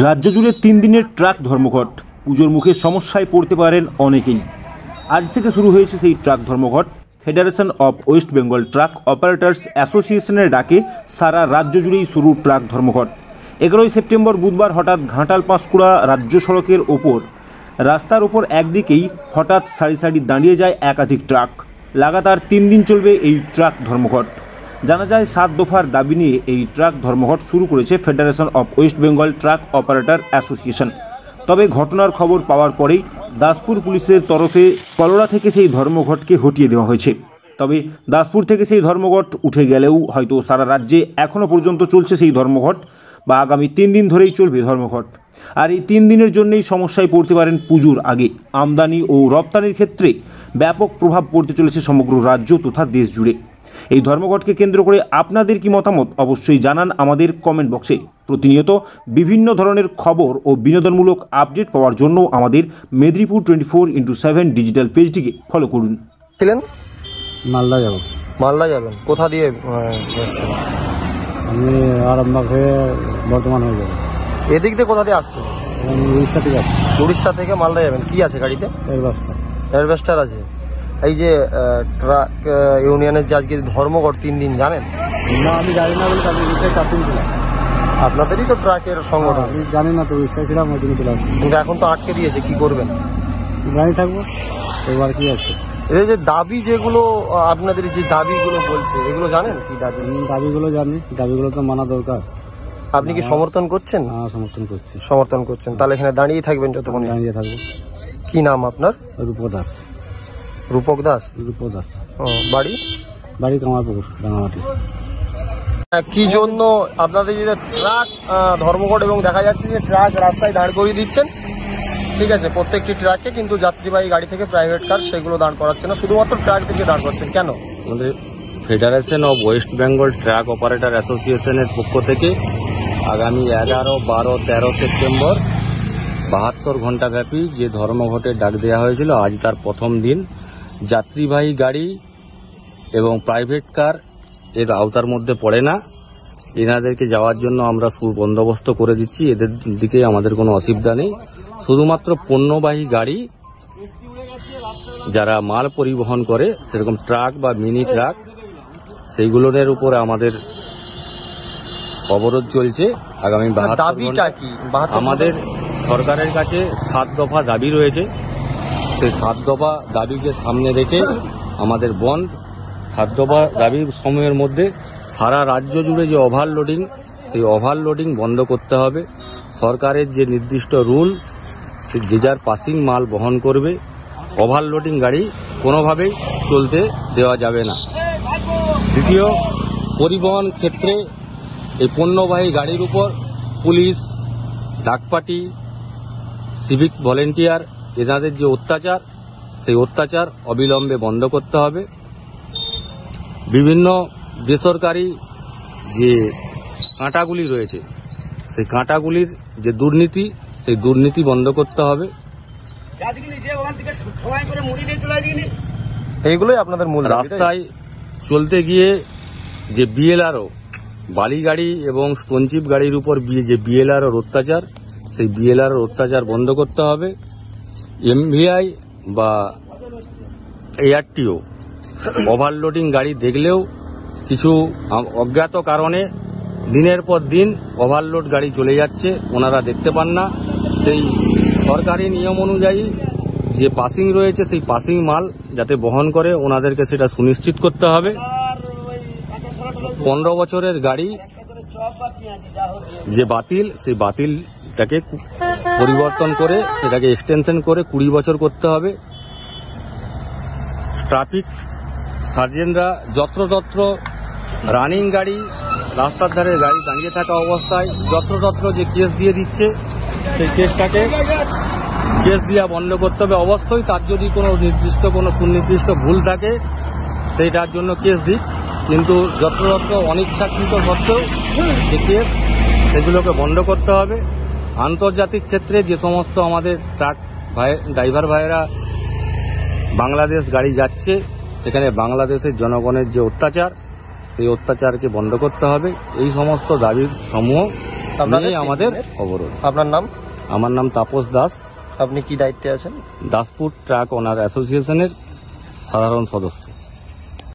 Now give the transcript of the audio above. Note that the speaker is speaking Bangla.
রাজ্য জুড়ে 3 দিনের ট্রাক ধর্মঘট। পুজোর মুখে সমস্যায় পড়তে পারেন অনেকেই। আজ থেকে শুরু হয়েছে সেই ট্রাক ধর্মঘট। Federation of West Bengal truck operators অ্যাসোসিয়েশনের ডাকে সারা রাজ্য জুড়েই শুরু ট্রাক ধর্মঘট। 11ই সেপ্টেম্বর বুধবার হঠাৎ ঘাটাল পাঁশকুড়া রাজ্য সড়কের ওপর রাস্তার ওপর একদিকেই হঠাৎ সারি সারি দাঁড়িয়ে যায় একাধিক ট্রাক। লাগাতার 3 দিন চলবে এই ট্রাক ধর্মঘট। জানা যায় 7 দফার দাবি নিয়ে এই ট্রাক ধর্মঘট শুরু করেছে federation of West Bengal truck operator association. তবে ঘটনার খবর পাওয়ার পরেই দাসপুর পুলিশের তরফে কলোরা থেকে সেই ধর্মঘটকে হটিয়ে দেওয়া হয়েছে। তবে দাসপুর থেকে সেই ধর্মঘট উঠে গেলেও হয়তো সারা রাজ্যে এখনও পর্যন্ত চলছে সেই ধর্মঘট, বা আগামী 3 দিন ধরেই চলবে ধর্মঘট। আর এই 3 দিনের জন্যই সমস্যায় পড়তে পারেন পুজোর আগে। আমদানি ও রপ্তানির ক্ষেত্রে ব্যাপক প্রভাব পড়তে চলেছে সমগ্র রাজ্য তথা দেশ জুড়ে। এই ধর্মঘটকে কেন্দ্র করে আপনাদের কি মতামত অবশ্যই জানান আমাদের কমেন্ট বক্সে। প্রতিনিয়ত বিভিন্ন ধরনের খবর ও বিনোদনমূলক আপডেট পাওয়ার জন্য আমাদের মেদিনীপুর 24x7 ডিজিটাল পেজটিকে ফলো করুন। মালদা যাব। মালদা যাবেন? কোথা দিয়ে? আমি আরামবাগ হয়ে বর্ধমান হয়ে যাব। এদিক দিয়ে কোথা দিয়ে আসছেন? আমি উড়িষ্যা থেকে আসছি। উড়িষ্যা থেকে মালদা যাবেন। কি আছে গাড়িতে? এয়ারবেস্টার আছে। এই যে ট্রাক ইউনিয়নের যে আজকে ধর্মঘট 3 দিন, জানেন? না, আমি জানি না, বলতে আমি উড়িষ্যায় চাকরি ছিলাম। আপনাদেরই তো ট্রাকের সংগঠন। আমি জানি না, তো উড়িষ্যায় ছিলাম, ওই দিনে চলে আসছি। কিন্তু এখন তো আটকে দিয়েছে, কি করবেন? জানি থাকবো, এবার কি আছে। এই যে দাবি, যেগুলো আপনাদের যে দাবিগুলো বলছে, এগুলো জানেন কি দাবি? দাবিগুলো জানি, দাবিগুলো তো মানা দরকার। আপনি কি সমর্থন করছেন? হ্যাঁ, সমর্থন করছি। সমর্থন করছেন, তাহলে এখানে দাঁড়িয়ে থাকবেন যতক্ষণ? দাঁড়িয়ে থাকবো। কি নাম আপনার? রূপক দাস। রূপক দাস? রূপক দাস। বাড়ি? বাড়ি কামারপুকুর, রাঙামাটি। কি জন্য আপনাদের যে ট্রাক ধর্মঘট, এবং দেখা যাচ্ছে যে ট্রাক রাস্তায় দাঁড় করিয়ে দিচ্ছেন, ঠিক আছে, প্রত্যেকটি ট্রাককে, কিন্তু যাত্রীবাহী গাড়ি থেকে প্রাইভেট কার সেগুলো দাঁড় করাচ্ছে না, শুধুমাত্র ট্রাক থেকে দাঁড় করছেন কেন? আমাদের federation of West Bengal truck operator অ্যাসোসিয়েশনের পক্ষ থেকে আগামী 11, 12, 13 সেপ্টেম্বর 72 ঘন্টা ব্যাপী যে ধর্মঘটের ডাক দেওয়া হয়েছিল, আজ তার প্রথম দিন। যাত্রীবাহী গাড়ি এবং প্রাইভেট কার এর আওতার মধ্যে পড়ে না। এনাদেরকে যাওয়ার জন্য আমরা সুবন্দোবস্ত করে দিচ্ছি, এদের দিকে আমাদের কোনো অসুবিধা নেই। শুধুমাত্র পণ্যবাহী গাড়ি, যারা মাল পরিবহন করে, সেরকম ট্রাক বা মিনি ট্রাক, সেইগুলোর উপরে আমাদের অবরোধ চলছে আগামী 72 ঘন্টা। আমাদের সরকারের কাছে 7 দফা দাবি রয়েছে। সেই 7 দফা দাবিকে সামনে রেখে আমাদের বন্ধ। 7 দফা দাবির সময়ের মধ্যে সারা রাজ্য জুড়ে যে ওভারলোডিং, সেই ওভারলোডিং বন্ধ করতে হবে। সরকারের যে নির্দিষ্ট রুল, যে যার পাসিং মাল বহন করবে, ওভারলোডিং গাড়ি কোনোভাবেই চলতে দেওয়া যাবে না। দ্বিতীয়, পরিবহন ক্ষেত্রে এই পণ্যবাহী গাড়ির উপর পুলিশ, ডাকপার্টি, সিভিক ভলেন্টিয়ার, এনাদের যে অত্যাচার, সেই অত্যাচার অবিলম্বে বন্ধ করতে হবে। বিভিন্ন বেসরকারি যে কাঁটাগুলি রয়েছে, সেই কাঁটাগুলির যে দুর্নীতি, সেই দুর্নীতি বন্ধ করতে হবে। এইগুলোই আপনাদের মূল। রাস্তায় চলতে গিয়ে যে বিএলআরও, বালি গাড়ি এবং স্টোনচিপ গাড়ির উপর যে বিএলআরওর অত্যাচার, সেই বিএলআরওর অত্যাচার বন্ধ করতে হবে। এমভিআই বা এআরটিও ওভারলোডিং গাড়ি দেখলেও কিছু অজ্ঞাত কারণে দিনের পর দিন ওভারলোড গাড়ি চলে যাচ্ছে, ওনারা দেখতে পান না। সেই সরকারি নিয়ম অনুযায়ী যে পাসিং রয়েছে, সেই পাসিং মাল যাতে বহন করে, ওনাদেরকে সেটা সুনিশ্চিত করতে হবে। 15 বছরের গাড়ি যে বাতিল, সেই বাতিলটাকে পরিবর্তন করে সেটাকে এক্সটেনশন করে 20 বছর করতে হবে। ট্রাফিক সার্জেন্টরা যত্রতত্র রানিং গাড়ি, রাস্তার ধারে গাড়ি দাঁড়িয়ে থাকা অবস্থায় যত্রতত্র যে কেস দিয়ে দিচ্ছে, সেই কেসটাকে কেস দেওয়া বন্ধ করতে হবে। অবশ্যই তার যদি কোনো সুনির্দিষ্ট ভুল থাকে, সেইটার জন্য কেস দিক, কিন্তু যত্রতত্র অনিচ্ছাকৃত সত্ত্বেও যে কেস, সেগুলোকে বন্ধ করতে হবে। আন্তর্জাতিক ক্ষেত্রে যে সমস্ত আমাদের ট্রাক ড্রাইভার ভাইয়েরা বাংলাদেশ গাড়ি যাচ্ছে, সেখানে বাংলাদেশের জনগণের যে অত্যাচার, সেই অত্যাচারকে বন্ধ করতে হবে। এই সমস্ত দাবির সমূহ আপনাদের নিয়ে আমাদের 3 দিনের? অবরোধ। আপনার নাম? আমার নাম তাপস দাস, আপনি কি দায়িত্বে আছেন? দাসপুর ট্রাক ওনার অ্যাসোসিয়েশনের সাধারণ সদস্য।